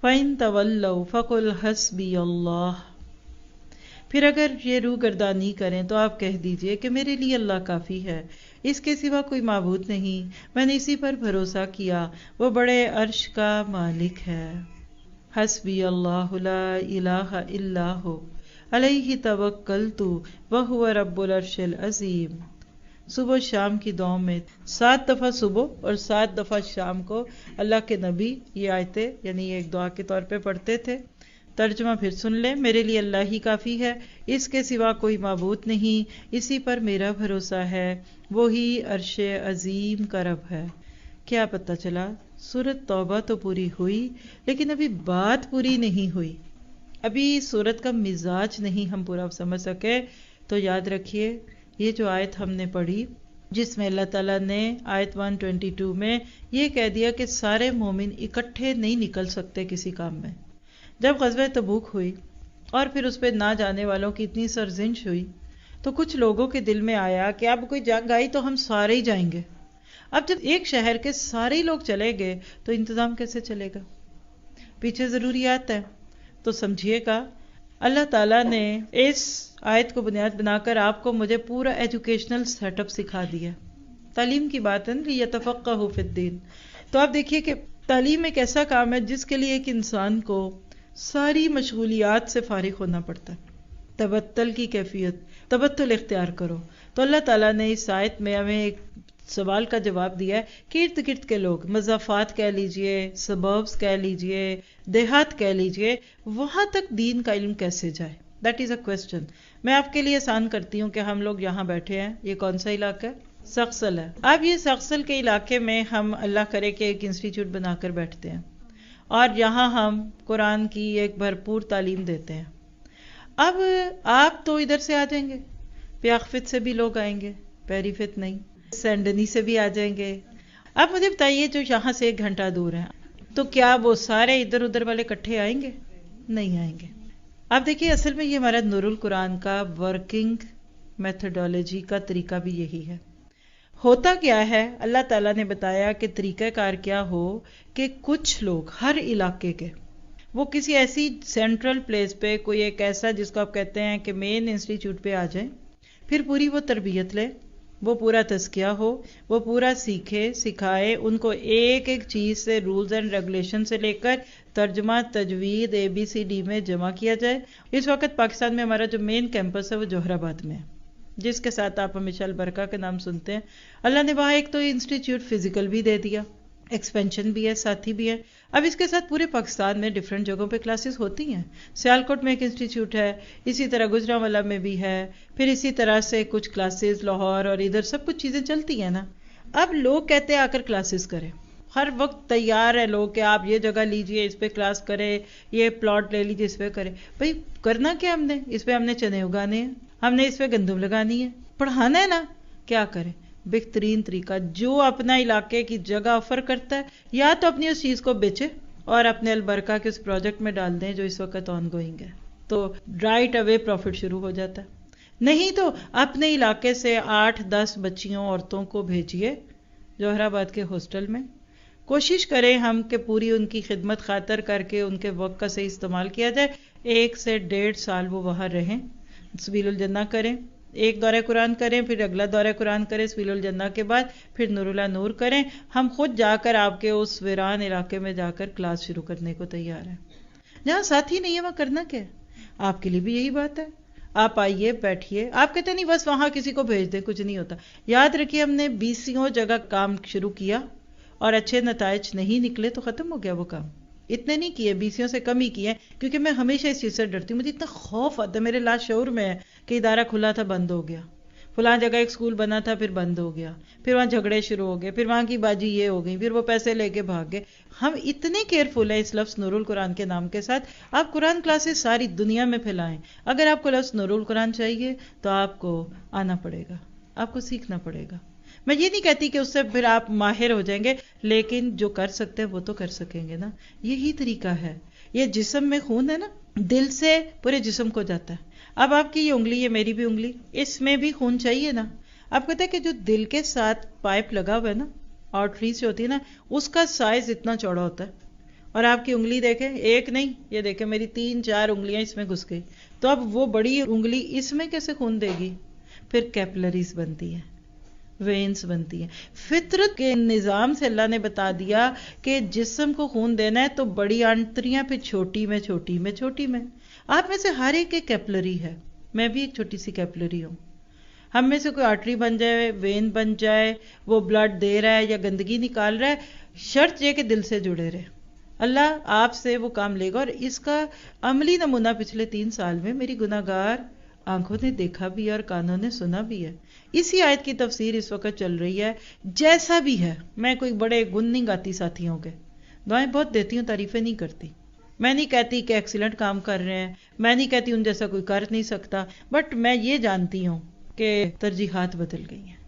فَإِن تَوَلَّوْا فَقُلْ حَسْبِيَ اللَّهُ، پھر اگر یہ روگردانی کریں تو آپ کہہ دیجئے کہ میرے لیے اللہ کافی ہے، اس کے سوا کوئی معبود نہیں، میں نے اسی پر بھروسہ کیا، وہ بڑے عرش کا مالک ہے۔ حسبی اللہ لا الہ الا ہو علیہ توکلت وہو رب العرش العظیم۔ صبح و شام کی دعاؤں میں 7 دفعہ صبح اور 7 دفعہ شام کو اللہ کے نبی یہ آیتیں یعنی یہ ایک دعا کے طور پہ پڑھتے تھے۔ ترجمہ پھر سن لیں، میرے لیے اللہ ہی کافی ہے، اس کے سوا کوئی معبود نہیں، اسی پر میرا بھروسہ ہے، وہی عرش عظیم کا رب ہے۔ کیا پتہ چلا؟ سورۃ توبہ تو پوری ہوئی لیکن ابھی بات پوری نہیں ہوئی، ابھی سورت کا مزاج نہیں ہم پورا سمجھ سکے۔ تو یاد رکھیے یہ جو آیت ہم نے پڑھی جس میں اللہ تعالیٰ نے آیت 122 میں یہ کہہ دیا کہ سارے مومن اکٹھے نہیں نکل سکتے کسی کام میں۔ جب غزوہ تبوک ہوئی اور پھر اس پہ نہ جانے والوں کی اتنی سرزنش ہوئی تو کچھ لوگوں کے دل میں آیا کہ اب کوئی جنگ آئی تو ہم سارے ہی جائیں گے۔ اب جب ایک شہر کے سارے لوگ چلے گئے تو انتظام کیسے چلے گا؟ پیچھے ضروریات ہے۔ تو سمجھیے گا اللہ تعالیٰ نے اس آیت کو بنیاد بنا کر آپ کو مجھے پورا ایجوکیشنل سیٹ اپ سکھا دیا۔ تعلیم کی بات ہے لیتفقہوا فی الدین۔ تو آپ دیکھیے کہ تعلیم ایک ایسا کام ہے جس کے لیے ایک انسان کو ساری مشغولیات سے فارغ ہونا پڑتا ہے۔ تبتل کی کیفیت، تبتل اختیار کرو۔ تو اللہ تعالیٰ نے اس آیت میں ہمیں ایک سوال کا جواب دیا ہے کہ ارد گرد کے لوگ، مضافات کہہ لیجئے، سبربس کہہ لیجئے، دیہات کہہ لیجئے، وہاں تک دین کا علم کیسے جائے؟ That is a question. میں آپ کے لیے آسان کرتی ہوں کہ ہم لوگ یہاں بیٹھے ہیں، یہ کون سا علاقہ ہے؟ سکسل ہے۔ اب یہ سکسل کے علاقے میں ہم اللہ کرے کہ ایک انسٹیٹیوٹ بنا کر بیٹھتے ہیں اور یہاں ہم قرآن کی ایک بھرپور تعلیم دیتے ہیں۔ اب آپ تو ادھر سے آ جائیں گے، پیاخفت سے بھی لوگ آئیں گے، پیری فت نہیں، سینڈنی سے بھی آ جائیں گے۔ اب مجھے بتائیے جو یہاں سے 1 گھنٹہ دور ہیں تو کیا وہ سارے ادھر ادھر والے اکٹھے آئیں گے؟ نہیں آئیں گے۔ اب دیکھیے اصل میں یہ ہمارا نور القرآن کا ورکنگ میتھڈالوجی کا طریقہ بھی یہی ہے۔ ہوتا کیا ہے، اللہ تعالیٰ نے بتایا کہ طریقہ کار کیا ہو کہ کچھ لوگ ہر علاقے کے وہ کسی ایسی سینٹرل پلیس پہ، کوئی ایک ایسا جس کو آپ کہتے ہیں کہ مین انسٹیٹیوٹ پہ آ جائیں، پھر پوری وہ تربیت لے، وہ پورا تزکیہ ہو، وہ پورا سیکھے سکھائے، ان کو ایک ایک چیز سے رولز اینڈ ریگولیشن سے لے کر ترجمہ تجوید ABCD میں جمع کیا جائے۔ اس وقت پاکستان میں ہمارا جو مین کیمپس ہے وہ جوہر آباد میں ہے، جس کے ساتھ آپ ہمیشہ البرکہ کے نام سنتے ہیں۔ اللہ نے وہاں ایک تو انسٹیٹیوٹ فزیکل بھی دے دیا، ایکسپینشن بھی ہے، ساتھی بھی ہے۔ اب اس کے ساتھ پورے پاکستان میں ڈیفرنٹ جگہوں پہ کلاسز ہوتی ہیں۔ سیالکوٹ میں ایک انسٹیٹیوٹ ہے، اسی طرح گجرانوالہ میں بھی ہے، پھر اسی طرح سے کچھ کلاسز لاہور اور ادھر سب کچھ چیزیں چلتی ہیں نا۔ اب لوگ کہتے ہیں آ کر کلاسز کریں، ہر وقت تیار ہے لوگ کہ آپ یہ جگہ لیجئے، اس پہ کلاس کرے، یہ پلاٹ لے لیجئے، اس پہ کرے۔ بھئی کرنا کیا ہم نے؟ اس پہ ہم نے چنے اگانے ہیں، ہم نے اس پہ گندم لگانی ہے، پڑھانا ہے نا، کیا کریں؟ بہترین طریقہ جو اپنا علاقے کی جگہ آفر کرتا ہے یا تو اپنی اس چیز کو بیچے اور اپنے البرکہ کے اس پروجیکٹ میں ڈال دیں جو اس وقت آن گوئنگ ہے، تو رائٹ اوے پروفٹ شروع ہو جاتا ہے۔ نہیں تو اپنے علاقے سے 8-10 بچیوں عورتوں کو بھیجیے جوہر آباد کے ہاسٹل میں، کوشش کریں ہم کہ پوری ان کی خدمت خاطر کر کے ان کے وقت کا صحیح استعمال کیا جائے، 1 سے 1.5 سال وہ وہاں رہیں، سبیل الجنہ کریں، ایک دورہ قرآن کریں، پھر اگلا دورہ قرآن کریں سبیل الجنہ کے بعد، پھر نور اللہ نور کریں۔ ہم خود جا کر آپ کے اس ویران علاقے میں جا کر کلاس شروع کرنے کو تیار ہیں۔ جہاں ساتھی نہیں ہے وہاں کرنا کیا ہے؟ آپ کے لیے بھی یہی بات ہے، آپ آئیے بیٹھیے، آپ کہتے نہیں بس وہاں کسی کو بھیج دیں، کچھ نہیں ہوتا۔ یاد رکھیے ہم نے 20 جگہ کام شروع کیا اور اچھے نتائج نہیں نکلے تو ختم ہو گیا وہ کام۔ اتنے نہیں کیے، 20 سے کم ہی کیے، کیونکہ میں ہمیشہ اس چیز سے ڈرتی ہوں، مجھے اتنا خوف آتا ہے، میرے لاشعور میں ہے کہ ادارہ کھلا تھا بند ہو گیا، فلاں جگہ ایک سکول بنا تھا پھر بند ہو گیا، پھر وہاں جھگڑے شروع ہو گئے، پھر وہاں کی باجی یہ ہو گئی، پھر وہ پیسے لے کے بھاگ گئے۔ ہم اتنے کیئرفل ہیں اس لفظ نور القرآن کے نام کے ساتھ۔ آپ قرآن کلاسز ساری دنیا میں پھیلائیں، اگر آپ کو لفظ نور القرآن چاہیے تو آپ کو آنا پڑے گا، آپ کو سیکھنا پڑے گا۔ میں یہ نہیں کہتی کہ اس سے پھر آپ ماہر ہو جائیں گے، لیکن جو کر سکتے ہیں وہ تو کر سکیں گے نا، یہی طریقہ ہے۔ یہ جسم میں خون ہے نا، دل سے پورے جسم کو جاتا ہے۔ اب آپ کی یہ انگلی، یہ میری بھی انگلی، اس میں بھی خون چاہیے نا۔ آپ کہتے ہیں کہ جو دل کے ساتھ پائپ لگا ہوا ہے نا، آرٹری سے ہوتی ہے نا، اس کا سائز اتنا چوڑا ہوتا ہے اور آپ کی انگلی دیکھیں، ایک نہیں، یہ دیکھیں میری 3 4 انگلیاں اس میں گھس گئی، تو اب وہ بڑی انگلی اس میں کیسے خون دے گی؟ پھر کیپلریز بنتی ہیں، وینس بنتی ہیں۔ فطرت کے نظام سے اللہ نے بتا دیا کہ جسم کو خون دینا ہے تو بڑی آنتریاں، پھر چھوٹی میں چھوٹی میں چھوٹی میں۔ آپ میں سے ہر ایک ایک کیپلری ہے، میں بھی ایک چھوٹی سی کیپلری ہوں۔ ہم میں سے کوئی آرٹری بن جائے، وین بن جائے، وہ بلڈ دے رہا ہے یا گندگی نکال رہا ہے، شرط یہ کہ دل سے جڑے رہے، اللہ آپ سے وہ کام لے گا۔ اور اس کا عملی نمونہ پچھلے 3 سال میں میری گناہگار آنکھوں نے دیکھا بھی ہے اور کانوں نے سنا بھی ہے۔ اسی آیت کی تفسیر اس وقت چل رہی ہے۔ جیسا بھی ہے، میں کوئی بڑے گن نہیں گاتی ساتھیوں کے، دعائیں بہت دیتی ہوں، تعریفیں نہیں کرتی۔ میں نہیں کہتی کہ ایکسیلنٹ کام کر رہے ہیں، میں نہیں کہتی ان جیسا کوئی کر نہیں سکتا، بٹ میں یہ جانتی ہوں کہ ترجیحات بدل گئی ہیں۔